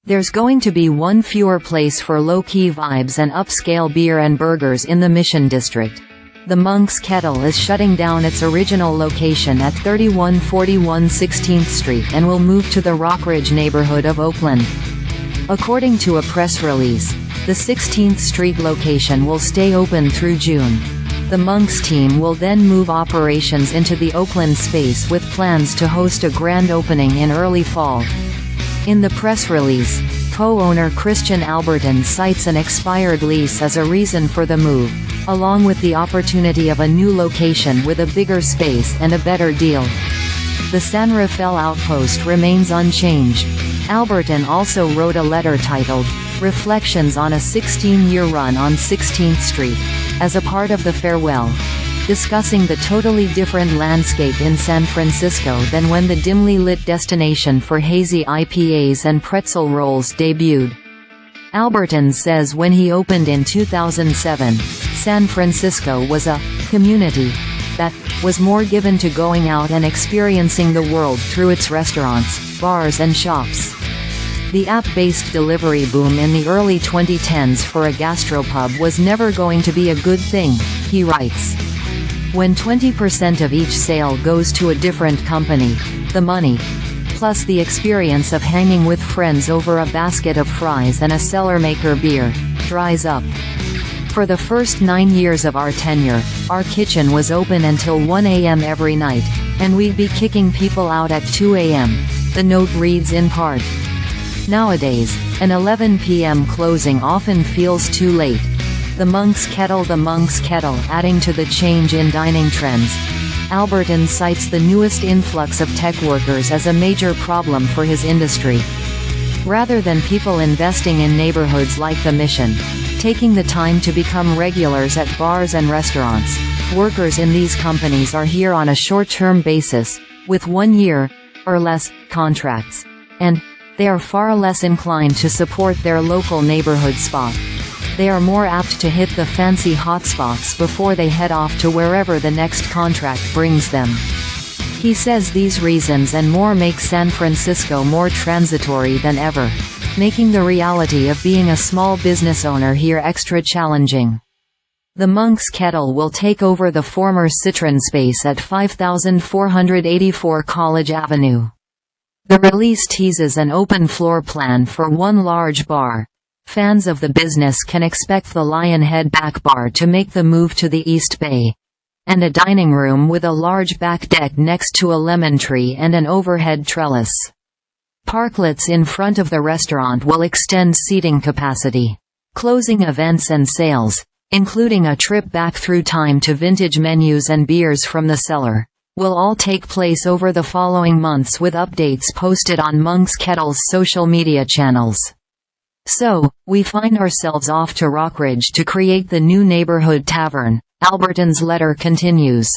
There's going to be one fewer place for low-key vibes and upscale beer and burgers in the Mission District. The Monk's Kettle is shutting down its original location at 3141 16th Street and will move to the Rockridge neighborhood of Oakland. According to a press release, the 16th Street location will stay open through June. The Monk's team will then move operations into the Oakland space with plans to host a grand opening in early fall. In the press release, co-owner Christian Albertin cites an expired lease as a reason for the move, along with the opportunity of a new location with a bigger space and a better deal. The San Rafael outpost remains unchanged. Albertin also wrote a letter titled, "Reflections on a 16-Year Run on 16th Street," as a part of the farewell, discussing the totally different landscape in San Francisco than when the dimly lit destination for hazy IPAs and pretzel rolls debuted. Albertin says when he opened in 2007, San Francisco was a community that was more given to going out and experiencing the world through its restaurants, bars and shops. The app-based delivery boom in the early 2010s for a gastropub was never going to be a good thing, he writes. When 20% of each sale goes to a different company, the money, plus the experience of hanging with friends over a basket of fries and a cellar-maker beer, dries up. For the first 9 years of our tenure, our kitchen was open until 1 a.m. every night, and we'd be kicking people out at 2 a.m., the note reads in part. Nowadays, an 11 p.m. closing often feels too late. The Monk's Kettle adding to the change in dining trends. Albertin cites the newest influx of tech workers as a major problem for his industry. Rather than people investing in neighborhoods like the Mission, taking the time to become regulars at bars and restaurants, workers in these companies are here on a short-term basis, with 1 year, or less, contracts. And they are far less inclined to support their local neighborhood spot. They are more apt to hit the fancy hotspots before they head off to wherever the next contract brings them. He says these reasons and more make San Francisco more transitory than ever, making the reality of being a small business owner here extra challenging. The Monk's Kettle will take over the former Citron space at 5484 College Avenue. The release teases an open floor plan for one large bar. Fans of the business can expect the Lionhead back bar to make the move to the East Bay, and a dining room with a large back deck next to a lemon tree and an overhead trellis. Parklets in front of the restaurant will extend seating capacity. Closing events and sales, including a trip back through time to vintage menus and beers from the cellar, will all take place over the following months with updates posted on Monk's Kettle's social media channels. So, we find ourselves off to Rockridge to create the new neighborhood tavern, Albertin's letter continues.